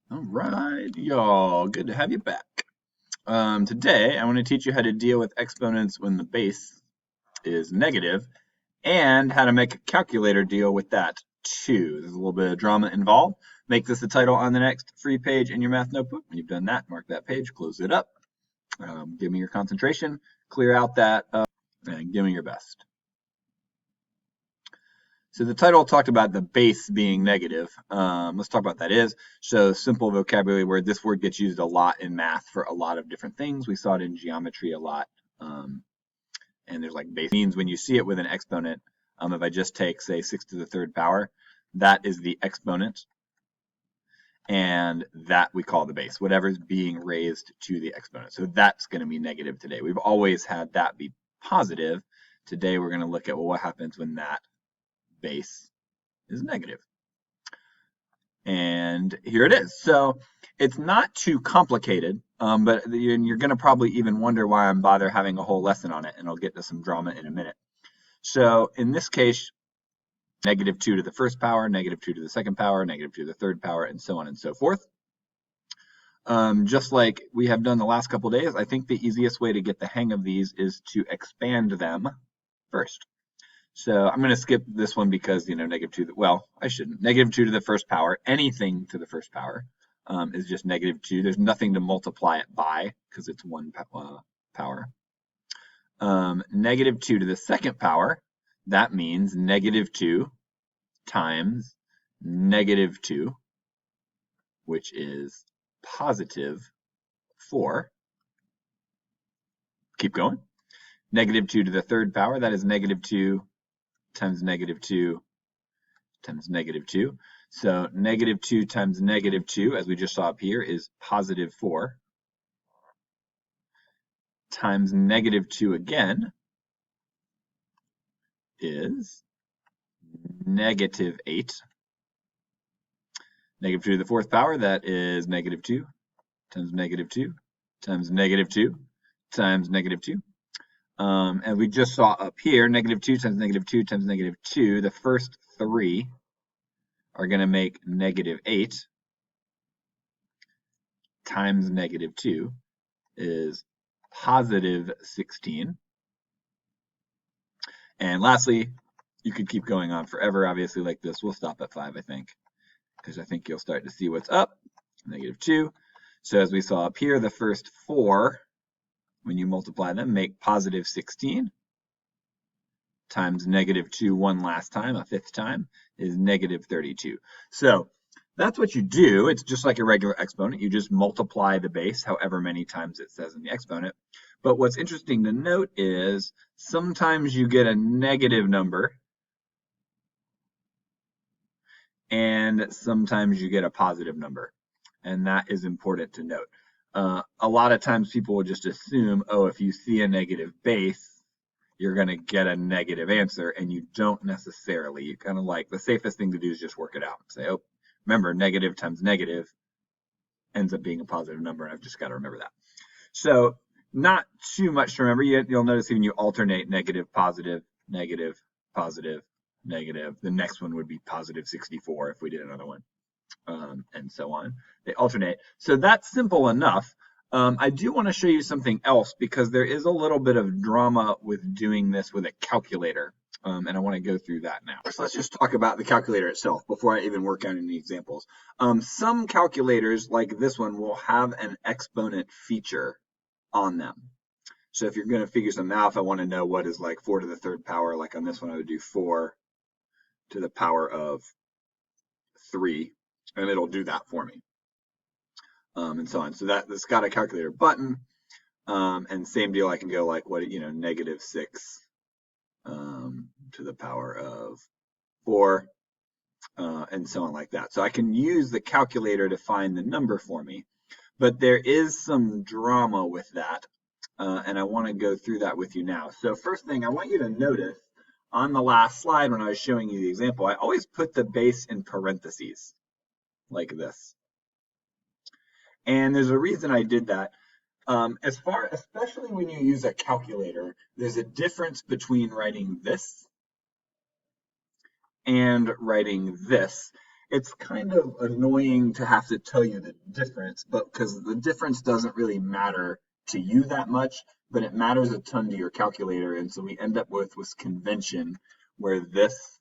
All right, y'all. Good to have you back. Today, I want to teach you how to deal with exponents when the base is negative and how to make a calculator deal with that too. There's a little bit of drama involved. Make this the title on the next free page in your math notebook. When you've done that, mark that page, close it up. Give me your concentration, clear out that, and give me your best. So the title talked about the base being negative. Let's talk about what that is. So simple vocabulary word. This word gets used a lot in math for a lot of different things. We saw it in geometry a lot. And there's like base means when you see it with an exponent. If I just take, say, 6 to the third power, that is the exponent. And that we call the base, whatever's being raised to the exponent. So that's going to be negative today. We've always had that be positive. Today we're going to look at, well, what happens when that base is negative. And here it is. So it's not too complicated, but you're going to probably even wonder why I'm bother having a whole lesson on it, and I'll get to some drama in a minute. So in this case, negative 2 to the first power, negative 2 to the second power, negative 2 to the third power, and so on and so forth. Just like we have done the last couple days, I think the easiest way to get the hang of these is to expand them first. So I'm going to skip this one because, negative 2, well, I shouldn't. Negative 2 to the first power, anything to the first power is just negative 2. There's nothing to multiply it by because it's one power. Negative 2 to the second power, that means negative 2 times negative 2, which is positive 4. Keep going. Negative 2 to the third power, that is negative 2 times negative 2 times negative 2. So negative 2 times negative 2, as we just saw up here, is positive 4 times negative 2 again is negative 8. Negative 2 to the fourth power, that is negative 2 times negative 2 times negative 2 times negative 2. And we just saw up here, negative 2 times negative 2 times negative 2, the first three are going to make negative 8 times negative 2 is positive 16. And lastly, you could keep going on forever, obviously, like this. We'll stop at 5, I think, because I think you'll start to see what's up. Negative 2. So as we saw up here, the first 4, when you multiply them, make positive 16 times negative 2 one last time, a fifth time, is negative 32. So that's what you do. It's just like a regular exponent. You just multiply the base however many times it says in the exponent. But what's interesting to note is sometimes you get a negative number and sometimes you get a positive number. And that is important to note. A lot of times people will just assume, oh, if you see a negative base, you're going to get a negative answer, and you don't necessarily. You kind of like, the safest thing to do is just work it out. Say, oh, remember, negative times negative ends up being a positive number, and I've just got to remember that. So not too much to remember. You'll notice even you alternate negative, positive, negative, positive, negative. The next one would be positive 64 if we did another one, and so on. They alternate. So that's simple enough. I do want to show you something else because there is a little bit of drama with doing this with a calculator, and I want to go through that now. So let's just talk about the calculator itself before I even work out any examples. Some calculators, like this one, will have an exponent feature on them. So if you're going to figure something out, if I want to know what is like 4 to the third power, like on this one I would do 4 to the power of 3, and it'll do that for me. And so on. So that's got a calculator button. And same deal, I can go like, negative 6 to the power of 4, and so on like that. So I can use the calculator to find the number for me. But there is some drama with that, and I want to go through that with you now. So first thing, I want you to notice on the last slide when I was showing you the example, I always put the base in parentheses like this. And there's a reason I did that. Especially when you use a calculator, there's a difference between writing this and writing this. It's kind of annoying to have to tell you the difference, but because the difference doesn't really matter to you that much, but it matters a ton to your calculator. And so we end up with convention where this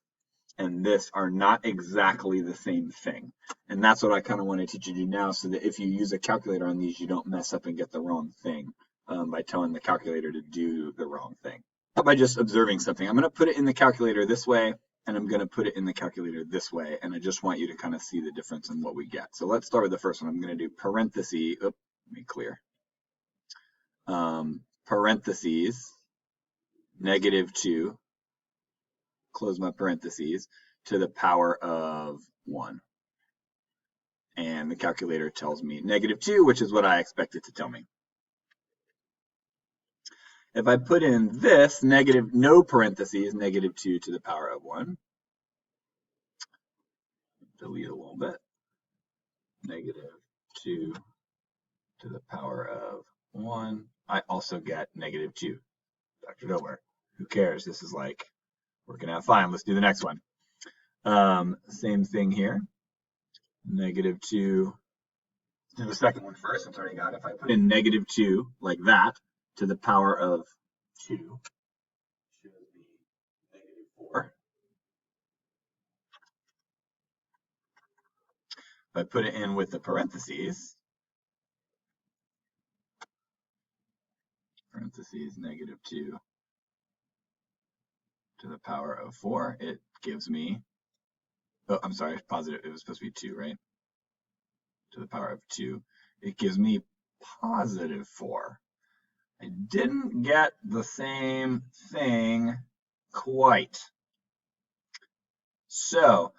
and this are not exactly the same thing. And that's what I kind of want to teach you to do now, so that if you use a calculator on these, you don't mess up and get the wrong thing by telling the calculator to do the wrong thing. By just observing something. I'm going to put it in the calculator this way, and I'm going to put it in the calculator this way, and I just want you to kind of see the difference in what we get. So let's start with the first one. I'm going to do parentheses, let me clear, parentheses, -2, close my parentheses, to the power of 1. And the calculator tells me -2, which is what I expect it to tell me. If I put in this, no parentheses, -2 to the power of 1, delete a little bit, -2 to the power of 1, I also get -2. Dr. Nowhere, who cares? This is like working out fine. Let's do the next one. Same thing here, -2. Let's do the second one first, since I already got it. If I put in -2 like that to the power of 2, should be -4. If I put it in with the parentheses, -2 to the power of 4, it gives me, oh, I'm sorry, positive, it was supposed to be 2, right? To the power of 2, it gives me +4. I didn't get the same thing quite. So,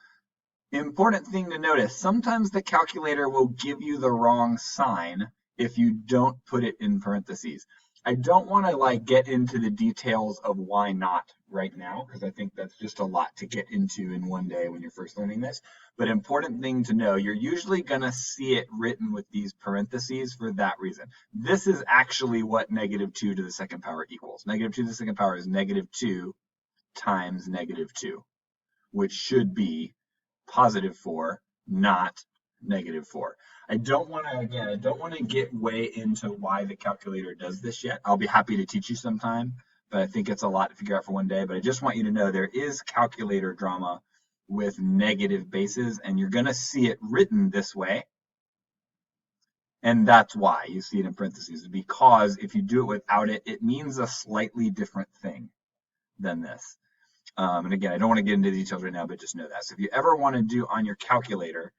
important thing to notice, sometimes the calculator will give you the wrong sign if you don't put it in parentheses. I don't want to get into the details of why not right now, because I think that's just a lot to get into in one day when you're first learning this. But important thing to know, you're usually going to see it written with these parentheses for that reason. This is actually what -2 to the second power equals. -2 to the second power is -2 times -2, which should be +4, not -4. I don't want to get way into why the calculator does this yet. I'll be happy to teach you sometime, but I think it's a lot to figure out for one day. But I just want you to know there is calculator drama with negative bases, and you're going to see it written this way. And that's why you see it in parentheses, because if you do it without it, it means a slightly different thing than this. And again, I don't want to get into details right now, but just know that. So if you ever want to do on your calculator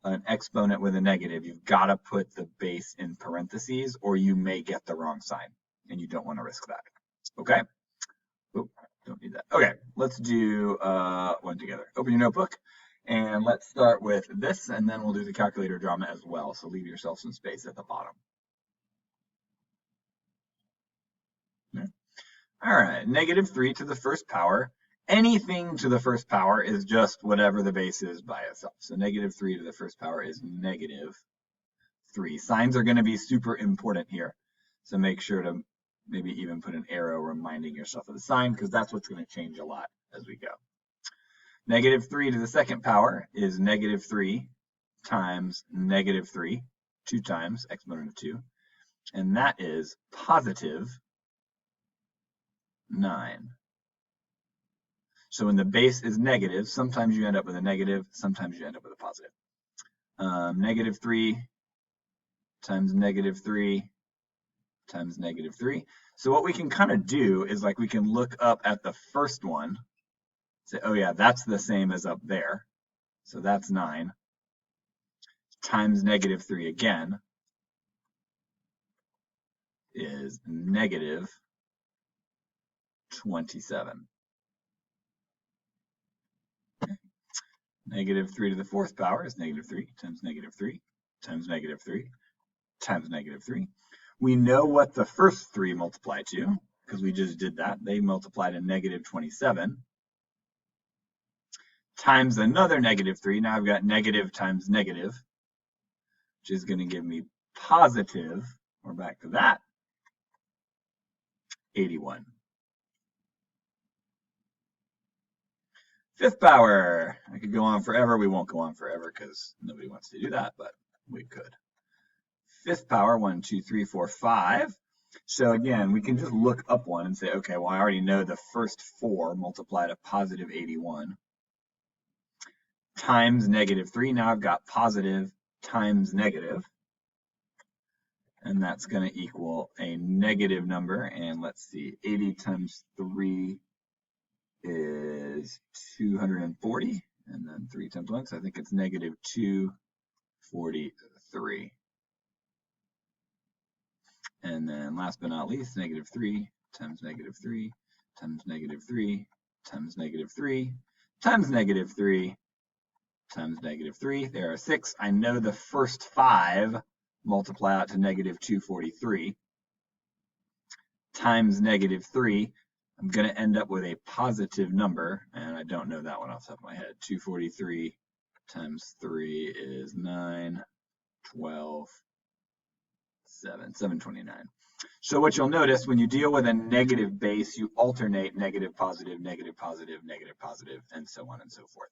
an exponent with a negative, you've got to put the base in parentheses, or you may get the wrong sign, and you don't want to risk that. Okay? Oop, don't need that. Okay, let's do one together. Open your notebook, and let's start with this, and then we'll do the calculator drama as well. So leave yourself some space at the bottom. All right, -3 to the first power. Anything to the first power is just whatever the base is by itself. So -3 to the first power is -3. Signs are going to be super important here. So make sure to maybe even put an arrow reminding yourself of the sign, because that's what's going to change a lot as we go. -3 to the second power is -3 times -3, 2 times exponent of 2. And that is +9. So when the base is negative, sometimes you end up with a negative, sometimes you end up with a positive. -3 times -3 times -3. So what we can kind of do is we can look up at the first one, say, oh yeah, that's the same as up there. So that's 9 times -3 again is -27. -3 to the fourth power is -3 times -3 times -3 times -3. We know what the first 3 multiply to, because we just did that. They multiply to -27 times another -3. Now I've got negative times negative, which is going to give me positive, we're back to that, 81. Fifth power. I could go on forever. We won't go on forever because nobody wants to do that, but we could. Fifth power, 1, 2, 3, 4, 5. So again, we can just look up one and say, okay, well, I already know the first 4 multiplied to positive 81 times negative 3. Now I've got positive times negative, and that's going to equal a negative number. And let's see, 80 times 3 is 240, and then 3 times 1, so I think it's negative 243. And then last but not least, negative 3 times negative 3 times negative 3 times negative 3 times negative 3 times negative 3. There are 6. I know the first 5 multiply out to negative 243 times negative 3. I'm going to end up with a positive number, and I don't know that one off the top of my head. 243 times 3 is 9, 12, 7, 729. So what you'll notice when you deal with a negative base, you alternate negative, positive, negative, positive, negative, positive, and so on and so forth.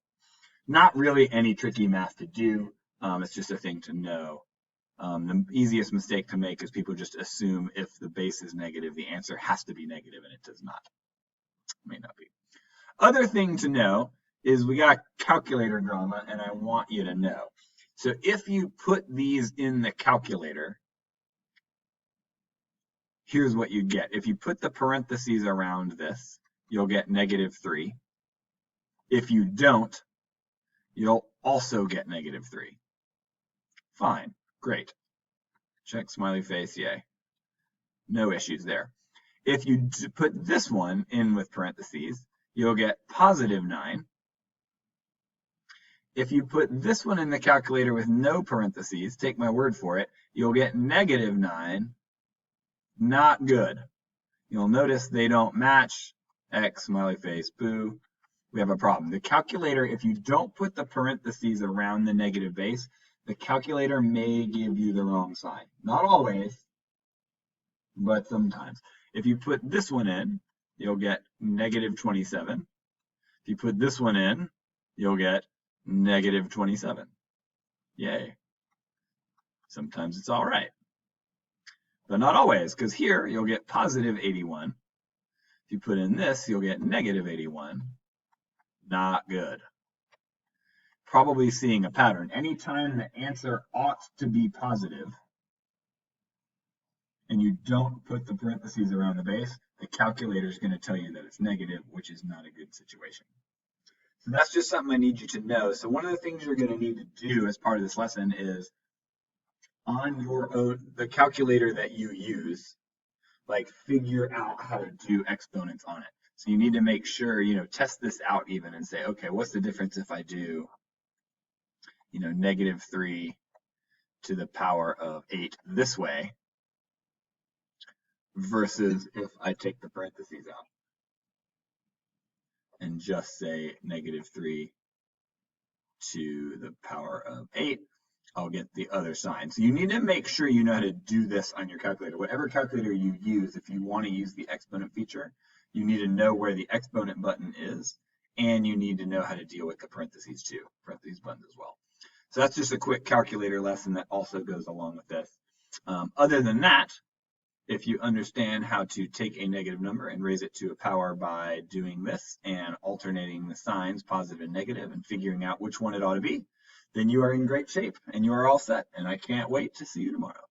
Not really any tricky math to do. It's just a thing to know. The easiest mistake to make is people just assume if the base is negative, the answer has to be negative, and it does not. It may not be. Other thing to know is we got calculator drama, and I want you to know. So if you put these in the calculator, here's what you get. If you put the parentheses around this, you'll get negative 3. If you don't, you'll also get negative 3. Fine, great. Check smiley face, yay. No issues there. If you put this one in with parentheses, you'll get positive 9. If you put this one in the calculator with no parentheses, take my word for it, you'll get negative 9. Not good. You'll notice they don't match. X, smiley face, boo. We have a problem. The calculator, if you don't put the parentheses around the negative base, the calculator may give you the wrong sign. Not always, but sometimes. If you put this one in, you'll get negative 27. If you put this one in, you'll get negative 27. Yay. Sometimes it's all right. But not always, because here you'll get positive 81. If you put in this, you'll get negative 81. Not good. Probably seeing a pattern. Anytime the answer ought to be positive, and you don't put the parentheses around the base, the calculator is going to tell you that it's negative, which is not a good situation. So that's just something I need you to know. So one of the things you're going to need to do as part of this lesson is on your own, the calculator that you use, like figure out how to do exponents on it. So you need to make sure, test this out even and say, okay, what's the difference if I do, negative 3 to the power of 8 this way versus if I take the parentheses out and just say negative 3 to the power of 8, I'll get the other sign. So you need to make sure you know how to do this on your calculator. Whatever calculator you use, if you want to use the exponent feature, you need to know where the exponent button is, and you need to know how to deal with the parentheses too, parentheses buttons as well. So that's just a quick calculator lesson that also goes along with this. Other than that, if you understand how to take a negative number and raise it to a power by doing this and alternating the signs, positive and negative, and figuring out which one it ought to be, then you are in great shape and you are all set. And I can't wait to see you tomorrow.